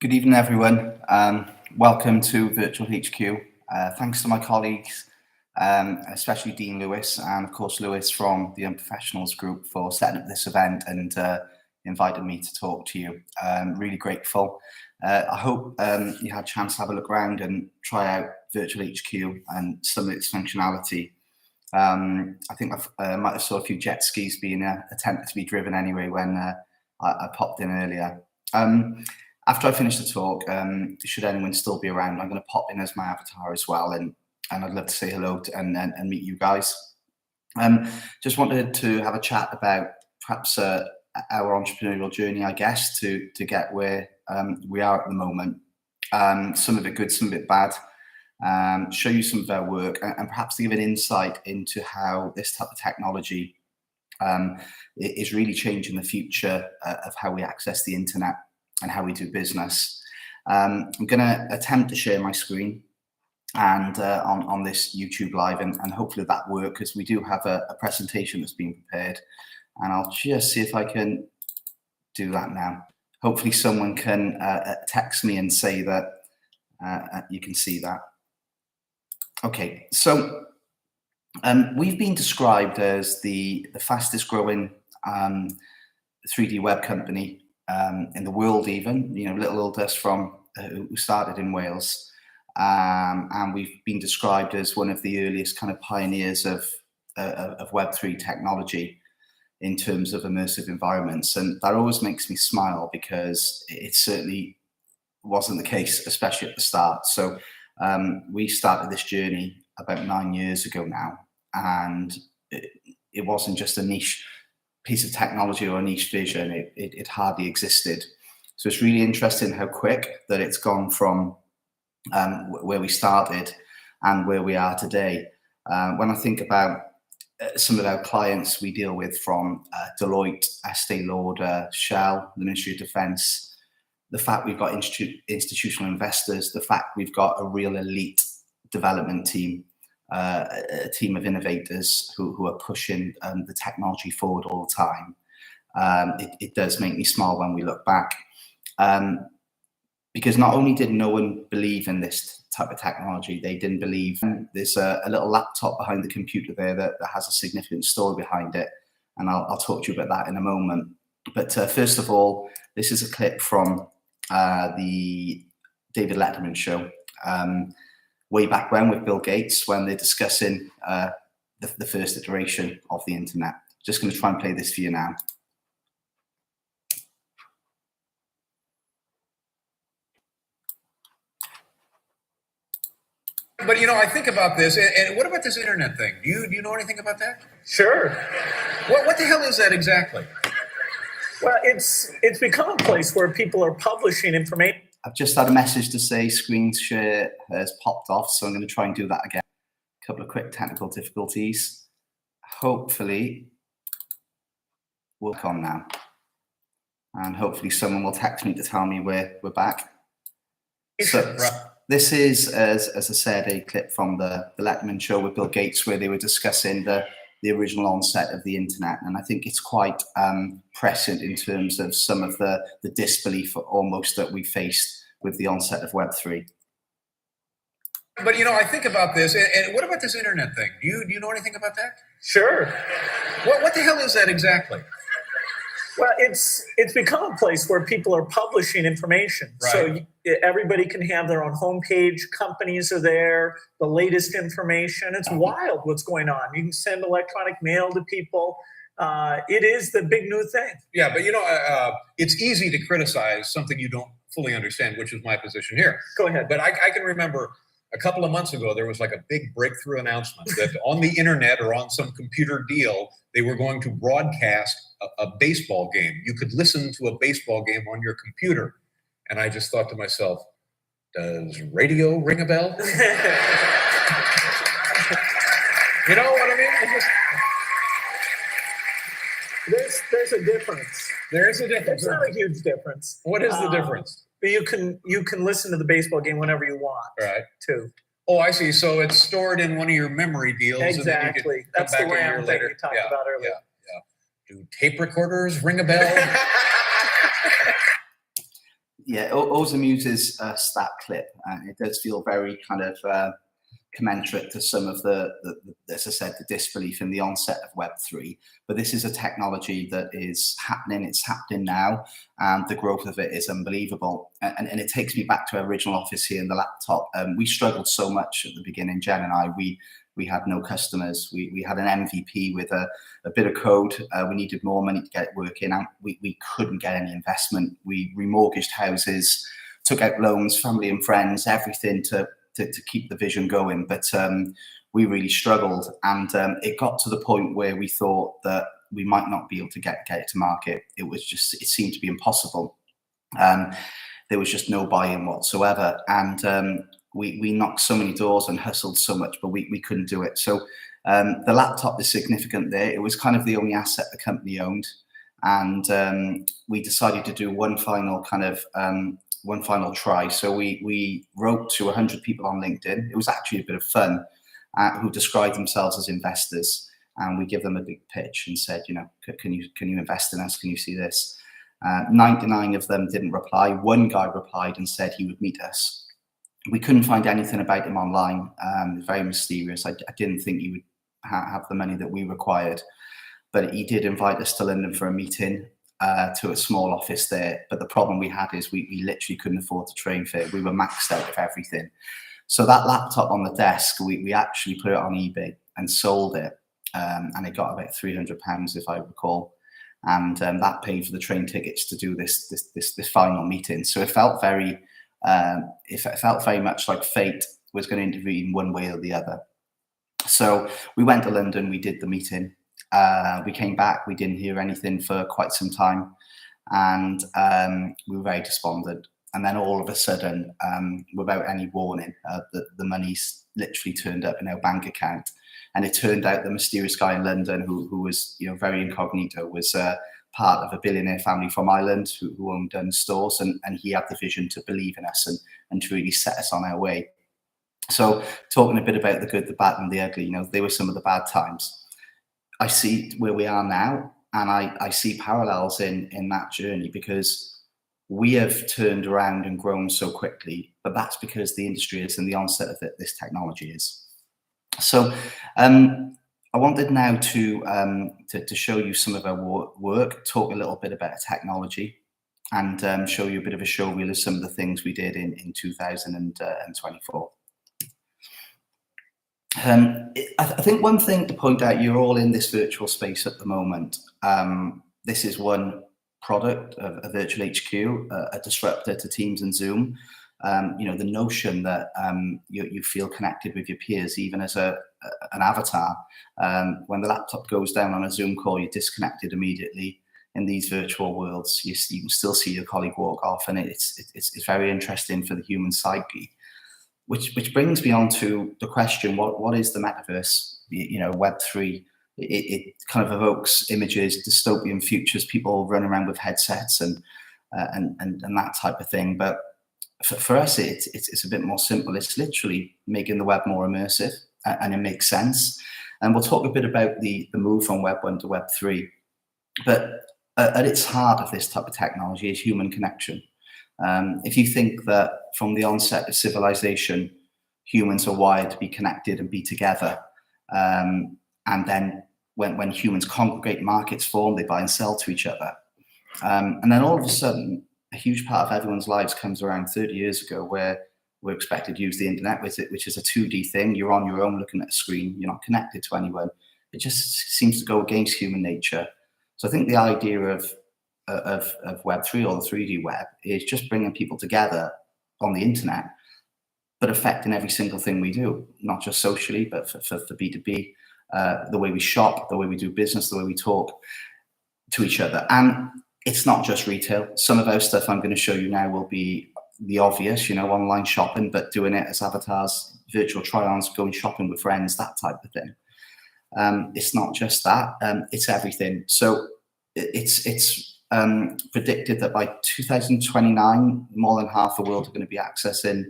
Good evening, everyone. Welcome to Virtual HQ. Thanks to my colleagues, especially Dean Lewis, and of course Lewis from the Unprofessionals Group for setting up this event and inviting me to talk to you. Really grateful. I hope you had a chance to have a look around and try out Virtual HQ and some of its functionality. I think I might have saw a few jet skis being attempted to be driven anyway when I popped in earlier. After I finish the talk, should anyone still be around, I'm going to pop in as my avatar as well, and I'd love to say hello and meet you guys. Just wanted to have a chat about perhaps our entrepreneurial journey, I guess, to get where we are at the moment. Some of it good, some of it bad. Show you some of our work and perhaps to give an insight into how this type of technology is really changing the future of how we access the internet and how we do business. I'm going to attempt to share my screen and on this YouTube live, and hopefully that works, because we do have a presentation that's been prepared, and I'll just see if I can do that now. Hopefully someone can text me and say that you can see that. Okay, so we've been described as the fastest growing 3D web company in the world, even, little old us from who started in Wales, and we've been described as one of the earliest kind of pioneers of Web3 technology in terms of immersive environments, and that always makes me smile because it certainly wasn't the case, especially at the start. So we started this journey about 9 years ago now, and it wasn't just a niche piece of technology or a niche vision. It hardly existed. So it's really interesting how quick that it's gone from where we started and where we are today. When I think about some of our clients we deal with, from Deloitte, Estee Lauder, Shell, the Ministry of Defence, the fact we've got institutional investors, the fact we've got a real elite development team, a team of innovators who are pushing the technology forward all the time. It does make me smile when we look back, because not only did no one believe in this type of technology, they didn't believe. There's a little laptop behind the computer there that has a significant story behind it, and I'll talk to you about that in a moment. But first of all, this is a clip from the David Letterman show, way back when, with Bill Gates, when they're discussing the first iteration of the internet. Just going to try and play this for you now. But I think about this, and what about this internet thing? Do you know anything about that? Sure. What the hell is that exactly? Well, it's become a place where people are publishing information. I've just had a message to say screen share has popped off, so I'm going to try and do that again. A couple of quick technical difficulties. Hopefully we'll come on now, and hopefully someone will text me to tell me we're back. So this is, as I said, a clip from the Letterman show with Bill Gates, where they were discussing the original onset of the internet, and I think it's quite prescient in terms of some of the disbelief almost that we faced with the onset of Web3. But I think about this, and what about this internet thing? Do you know anything about that? Sure. What the hell is that exactly? Well, it's become a place where people are publishing information. Right. So everybody can have their own homepage. Companies are there, the latest information. It's wild what's going on. You can send electronic mail to people. It is the big new thing. Yeah, but it's easy to criticize something you don't fully understand, which is my position here. Go ahead. But I can remember a couple of months ago, there was like a big breakthrough announcement that on the internet or on some computer deal, they were going to broadcast a baseball game. You could listen to a baseball game on your computer. And I just thought to myself, does radio ring a bell? You know what I mean? There's a difference. There is a difference. It's not a huge difference. What is the difference? You can listen to the baseball game whenever you want. Right. Too. Oh, I see. So it's stored in one of your memory deals. Exactly. And then you can That's come the back a year RAM thing later. we talked about earlier. Yeah. Do tape recorders ring a bell? Yeah, Ozum uses a stat clip, and it does feel very kind of commensurate to some of the, as I said, the disbelief in the onset of Web3. But this is a technology that is happening. It's happening now, and the growth of it is unbelievable. And it takes me back to our original office here in the laptop. We struggled so much at the beginning, Jen and I. We had no customers. We had an MVP with a bit of code. We needed more money to get it working, and we couldn't get any investment. We remortgaged houses, took out loans, family and friends, everything to keep the vision going. But we really struggled, and it got to the point where we thought that we might not be able to get it to market. It seemed to be impossible. There was just no buy-in whatsoever, and we knocked so many doors and hustled so much, but we couldn't do it. So the laptop is significant there. It was kind of the only asset the company owned, and we decided to do one final try. So we wrote to 100 people on LinkedIn. It was actually a bit of fun, who described themselves as investors, and we give them a big pitch and said, you know, can you invest in us? Can you see this? 99 of them didn't reply. One guy replied and said he would meet us. We couldn't find anything about him online. Very mysterious. I didn't think he would have the money that we required, but he did invite us to London for a meeting, to a small office there. But the problem we had is we literally couldn't afford the train fare. We were maxed out of everything. So that laptop on the desk, we actually put it on eBay and sold it, and it got about £300, if I recall. And that paid for the train tickets to do this final meeting. So it felt very much like fate was going to intervene one way or the other. So we went to London, we did the meeting, we came back, we didn't hear anything for quite some time, and we were very despondent. And then all of a sudden, without any warning, the money's literally turned up in our bank account. And it turned out the mysterious guy in London, who was, you know, very incognito, was part of a billionaire family from Ireland who owned stores, and he had the vision to believe in us and to really set us on our way. So talking a bit about the good, the bad, and the ugly, you know, they were some of the bad times. I see where we are now, and I see parallels in that journey, because we have turned around and grown so quickly, but that's because the industry is in the onset of it, this technology is. So I wanted now to show you some of our work, talk a little bit about technology, and show you a bit of a show reel of some of the things we did in 2024. I think one thing to point out, you're all in this virtual space at the moment. This is one product of a virtual HQ, a disruptor to Teams and Zoom. You know, the notion that you feel connected with your peers, even as an avatar. When the laptop goes down on a Zoom call, you're disconnected immediately. In these virtual worlds, you still see your colleague walk off, and it's very interesting for the human psyche. Which brings me on to the question: what is the metaverse? You know, Web3. It kind of evokes images, dystopian futures, people running around with headsets and that type of thing. But for us, it's a bit more simple. It's literally making the web more immersive, and it makes sense. And we'll talk a bit about the move from Web 1 to Web 3. But at its heart of this type of technology is human connection. If you think that from the onset of civilization, humans are wired to be connected and be together, and then when humans congregate, markets form, they buy and sell to each other. And then all of a sudden, a huge part of everyone's lives comes around 30 years ago, where we're expected to use the internet with it, which is a 2D thing. You're on your own looking at a screen. You're not connected to anyone. It just seems to go against human nature. So I think the idea of Web3 or the 3D web is just bringing people together on the internet, but affecting every single thing we do, not just socially, but for B2B, the way we shop, the way we do business, the way we talk to each other. And it's not just retail. Some of our stuff I'm going to show you now will be the obvious, you know, online shopping, but doing it as avatars, virtual try-ons, going shopping with friends, that type of thing. It's not just that, it's everything. So it's predicted that by 2029, more than half the world are going to be accessing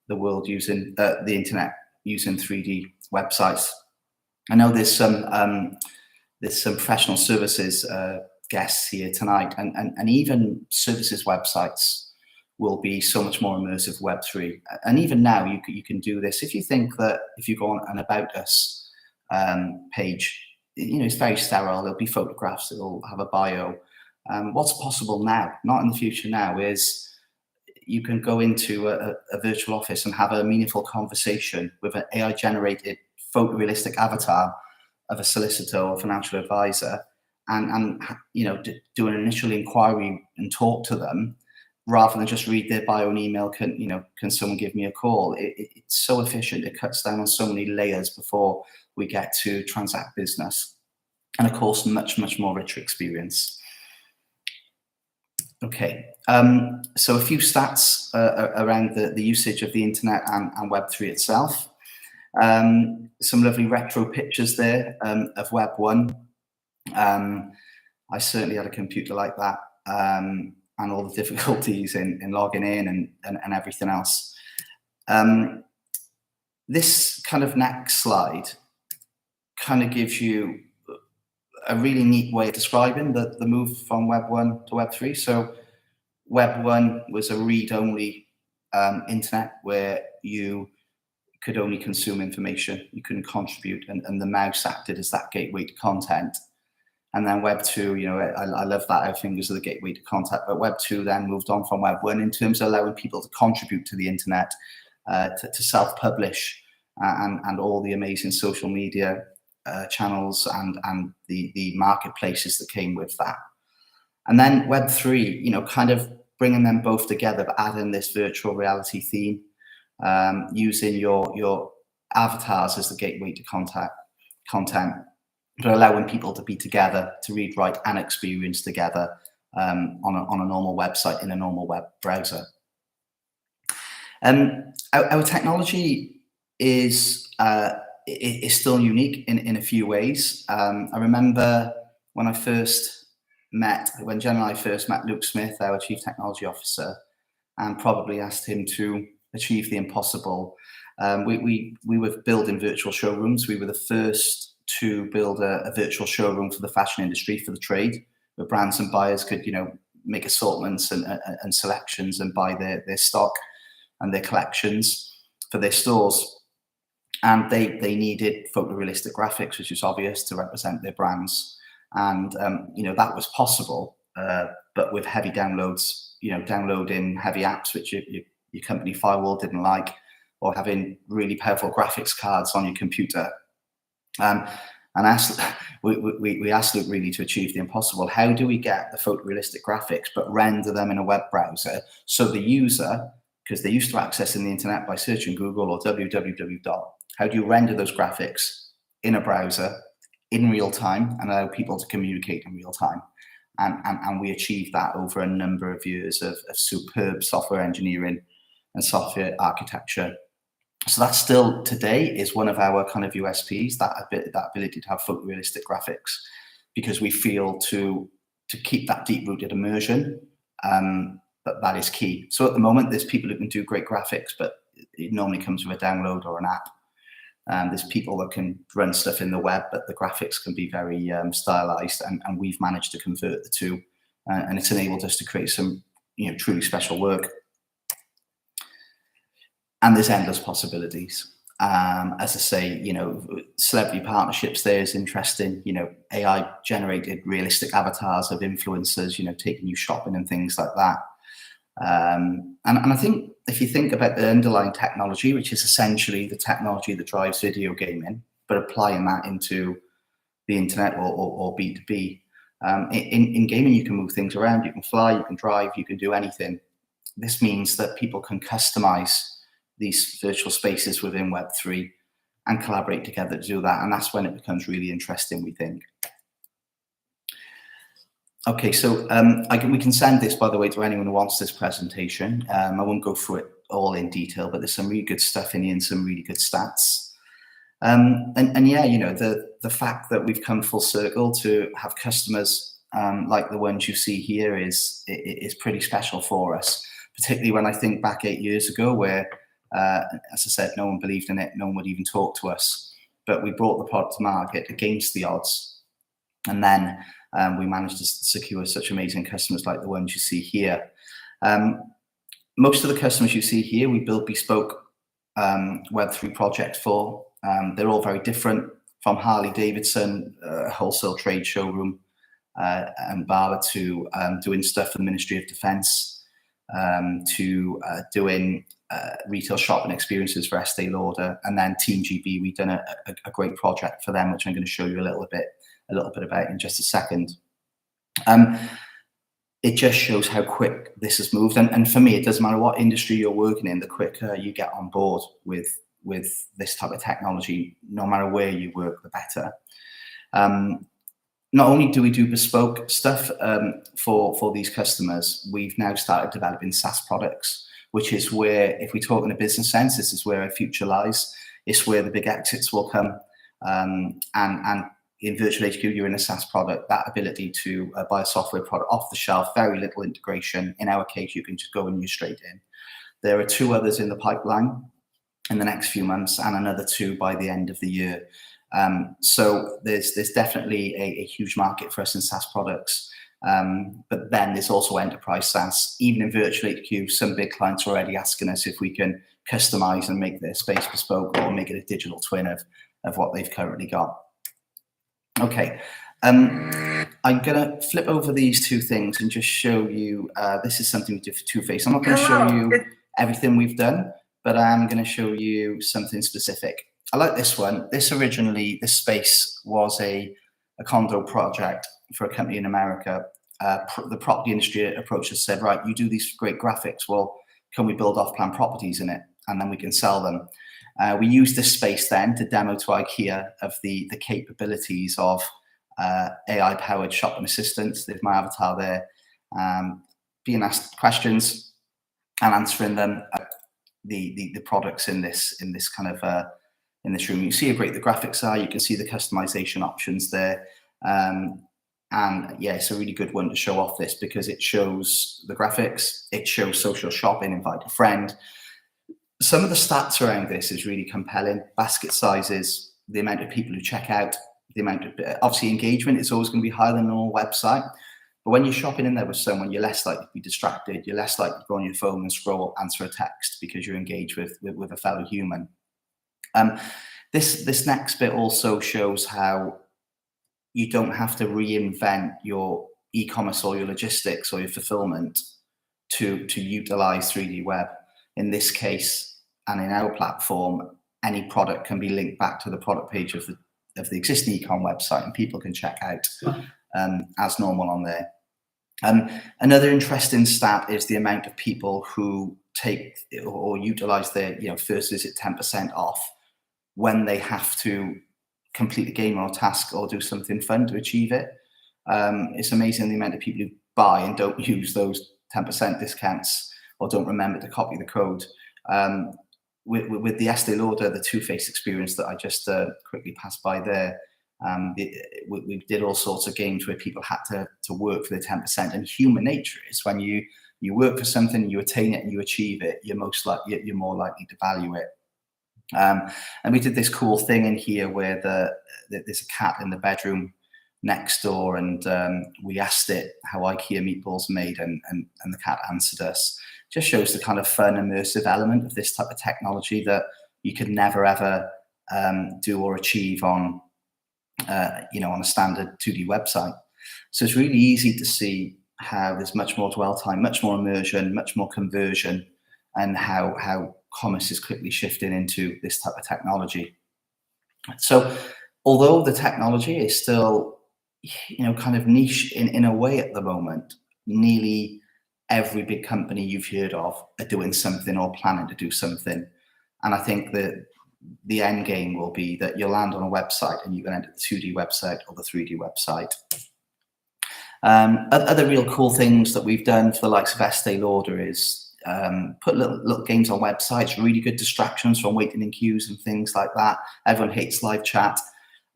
the world using the internet, using 3D websites. I know there's some professional services guests here tonight, and even services websites will be so much more immersive Web3. And even now, you can do this. If you think that if you go on an About Us page, it's very sterile. There'll be photographs. It'll have a bio. What's possible now, not in the future now, is you can go into a virtual office and have a meaningful conversation with an AI-generated photorealistic avatar of a solicitor or financial advisor, and do an initial inquiry and talk to them, rather than just read their bio and email. Can someone give me a call? It's so efficient. It cuts down on so many layers before we get to transact business, and of course, much more richer experience. Okay, so a few stats around the usage of the internet and Web3 itself. Some lovely retro pictures there of Web 1. I certainly had a computer like that, and all the difficulties in logging in and everything else. This kind of next slide kind of gives you a really neat way of describing the move from Web 1 to Web 3. So Web 1 was a read-only internet where you could only consume information, you couldn't contribute, and the mouse acted as that gateway to content. And then Web 2, I love that, our fingers are the gateway to content, but Web 2 then moved on from Web 1 in terms of allowing people to contribute to the internet, to self-publish, and all the amazing social media channels and the marketplaces that came with that. And then Web 3, kind of bringing them both together, but adding this virtual reality theme, using your avatars as the gateway to content, but allowing people to be together, to read, write, and experience together on a normal website in a normal web browser. Our technology is still unique in a few ways. I remember when Jen and I first met Luke Smith, our Chief Technology Officer, and probably asked him to achieve the impossible. We were building virtual showrooms. We were the first to build a virtual showroom for the fashion industry, for the trade, where brands and buyers could, make assortments and selections and buy their stock and their collections for their stores. And they needed photorealistic graphics, which is obvious, to represent their brands. And that was possible, but with heavy downloads, downloading heavy apps which your company firewall didn't like, or having really powerful graphics cards on your computer. And we asked Luke really to achieve the impossible. How do we get the photorealistic graphics but render them in a web browser, so the user, because they're used to accessing the internet by searching Google or www. How do you render those graphics in a browser in real time and allow people to communicate in real time? And we achieved that over a number of years of superb software engineering and software architecture. So that still today is one of our kind of USPs, that ability to have photorealistic graphics, because we feel to keep that deep-rooted immersion, but that is key. So at the moment, there's people who can do great graphics, but it normally comes with a download or an app. There's people that can run stuff in the web, but the graphics can be very stylized, and we've managed to convert the two, and it's enabled us to create some truly special work. And there's endless possibilities. As I say, celebrity partnerships there is interesting. AI generated realistic avatars of influencers, taking you shopping and things like that. And I think if you think about the underlying technology, which is essentially the technology that drives video gaming, but applying that into the internet or B2B, in gaming, you can move things around, you can fly, you can drive, you can do anything. This means that people can customize these virtual spaces within Web3 and collaborate together to do that. And that's when it becomes really interesting, we think. Okay, so we can send this, by the way, to anyone who wants this presentation. I won't go through it all in detail, but there's some really good stuff in here and some really good stats. And yeah, the fact that we've come full circle to have customers like the ones you see here is pretty special for us, particularly when I think back 8 years ago, where as I said, no one believed in it, no one would even talk to us, but we brought the product to market against the odds, and then we managed to secure such amazing customers like the ones you see here. most of the customers you see here, we build bespoke Web3 projects for. They're all very different, from Harley Davidson, wholesale trade showroom, and Barber, to doing stuff for the Ministry of Defence, to doing retail shopping experiences for Estee Lauder, and then Team GB. We've done a great project for them, which I'm going to show you a little bit about in just a second. It just shows how quick this has moved, and for me, it doesn't matter what industry you're working in. The quicker you get on board with this type of technology, no matter where you work, the better. Not only do we do bespoke stuff for these customers, we've now started developing SaaS products, which is where, if we talk in a business sense, this is where our future lies. It's where the big exits will come. And in Virtual HQ, you're in a SaaS product, that ability to buy a software product off the shelf, very little integration. In our case, you can just go and use straight in. There are 2 others in the pipeline in the next few months, and another 2 by the end of the year. So there's definitely a huge market for us in SaaS products. But then there's also enterprise SaaS. Even in Virtual HQ, some big clients are already asking us if we can customize and make their space bespoke, or make it a digital twin of what they've currently got. Okay, I'm going to flip over these 2 things and just show you, this is something we did for Two-Face. I'm not going to show you everything we've done, but I'm going to show you something specific. I like this one. This originally, this space was a condo project for a company in America. The property industry approached us, said, right, you do these great graphics. Well, can we build off-plan properties in it? And then we can sell them. We used this space then to demo to IKEA of the capabilities of AI-powered shopping assistants. There's my avatar there, being asked questions and answering them. The products in this kind of in this room. You see how great the graphics are. You can see the customization options there. And yeah, it's a really good one to show off this, because it shows the graphics, it shows social shopping, invite a friend. Some of the stats around this is really compelling. Basket sizes, the amount of people who check out, the amount of, obviously engagement is always going to be higher than a normal website. But when you're shopping in there with someone, you're less likely to be distracted. You're less likely to go on your phone and scroll, answer a text, because you're engaged with a fellow human. This next bit also shows how you don't have to reinvent your e-commerce or your logistics or your fulfillment to utilize 3D web. In this case, and in our platform, any product can be linked back to the product page of the existing e-com website, and people can check out as normal on there. Another interesting stat is the amount of people who take or utilize their first visit 10% off when they have to complete a game or a task or do something fun to achieve it. It's amazing the amount of people who buy and don't use those 10% discounts or don't remember to copy the code. With the Estee Lauder, the Two-Face experience that I just quickly passed by there, we did all sorts of games where people had to work for the 10%. And human nature is when you work for something, you attain it and you achieve it, you're more likely to value it. And we did this cool thing in here where there's a cat in the bedroom next door, and we asked it how IKEA meatballs are made, and the cat answered us. Just shows the kind of fun, immersive element of this type of technology that you could never ever do or achieve on on a standard 2D website. So it's really easy to see how there's much more dwell time, much more immersion, much more conversion, and how commerce is quickly shifting into this type of technology. So although the technology is still kind of niche in a way at the moment, nearly every big company you've heard of are doing something or planning to do something. And I think that the end game will be that you'll land on a website and you can enter the 2D website or the 3D website. Other real cool things that we've done for the likes of Estee Lauder is put little games on websites, really good distractions from waiting in queues and things like that. Everyone hates live chat.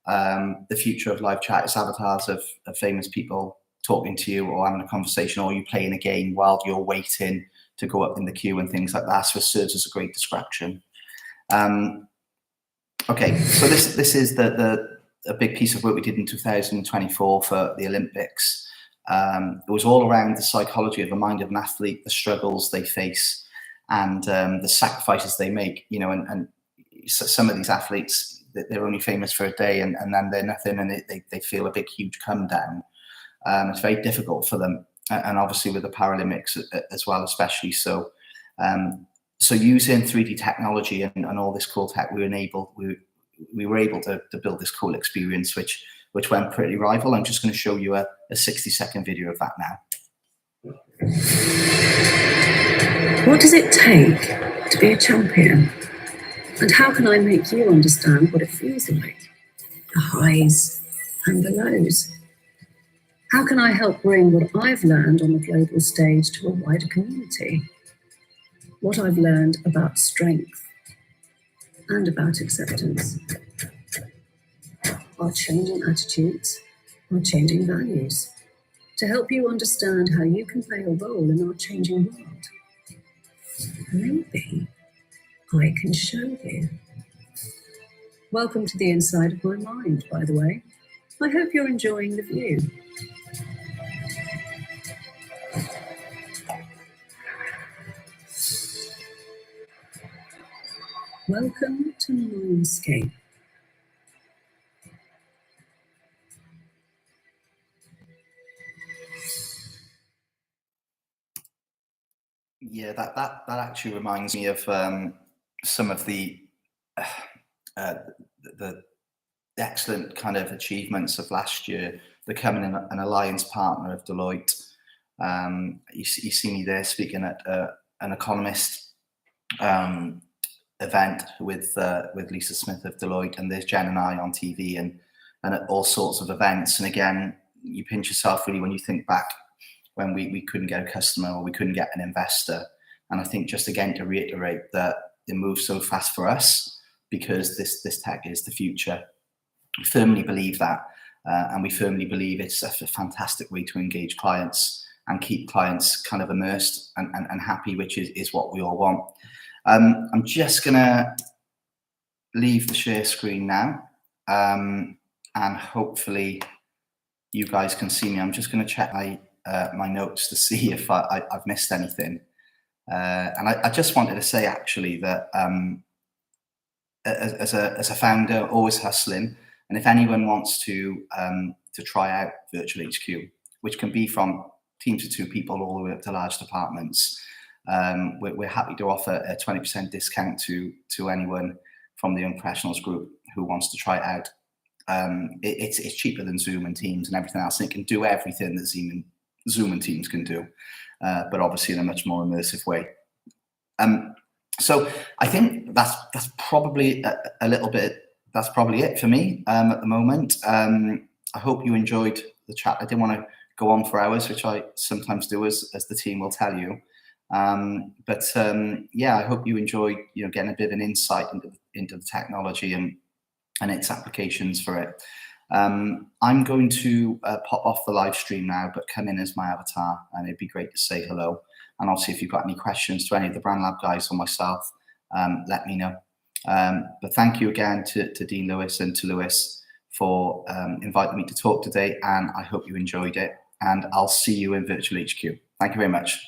The future of live chat is avatars of famous people talking to you or having a conversation, or you playing a game while you're waiting to go up in the queue and things like that. So it serves as a great distraction. Okay, so this is a big piece of work we did in 2024 for the Olympics. It was all around the psychology of the mind of an athlete, the struggles they face, and the sacrifices they make, you know, and some of these athletes, they're only famous for a day and then they're nothing, and they feel a big, huge come down. It's very difficult for them, and obviously with the Paralympics as well, especially. So, so using 3D technology and all this cool tech, we were able to build this cool experience, which went pretty rival. I'm just going to show you a 60-second video of that now. What does it take to be a champion? And how can I make you understand what it feels like? The highs and the lows. How can I help bring what I've learned on the global stage to a wider community? What I've learned about strength and about acceptance. Our changing attitudes, our changing values, to help you understand how you can play a role in our changing world. Maybe I can show you. Welcome to the inside of my mind, by the way. I hope you're enjoying the view. Welcome to Mindscape. Yeah, that actually reminds me of some of the excellent kind of achievements of last year. Becoming an alliance partner of Deloitte. You see me there speaking at an economist event with Lisa Smith of Deloitte, and there's Jen and I on TV and at all sorts of events. And again, you pinch yourself really when you think back when we couldn't get a customer or we couldn't get an investor. And I think just again to reiterate that it moves so fast for us because this tech is the future. We firmly believe that, and we firmly believe it's a fantastic way to engage clients and keep clients kind of immersed and happy, which is what we all want. I'm just gonna leave the share screen now, and hopefully you guys can see me. I'm just gonna check my notes to see if I've missed anything. And I just wanted to say actually that as a founder, always hustling. And if anyone wants to try out Virtual HQ, which can be from teams of 2 people all the way up to large departments, we're happy to offer a 20% discount to anyone from the Young Professionals group who wants to try it out. It's cheaper than Zoom and Teams and everything else, and it can do everything that Zoom and Teams can do, but obviously in a much more immersive way. So I think that's probably a little bit. That's probably it for me at the moment. I hope you enjoyed the chat. I didn't want to go on for hours, which I sometimes do, as the team will tell you. But yeah, I hope you enjoyed, getting a bit of an insight into the technology and its applications for it. I'm going to pop off the live stream now, but come in as my avatar, and it'd be great to say hello. And obviously, if you've got any questions to any of the Brand Lab guys or myself, let me know. But thank you again to Dean Lewis and to Lewis for inviting me to talk today, and I hope you enjoyed it. And I'll see you in Virtual HQ. Thank you very much.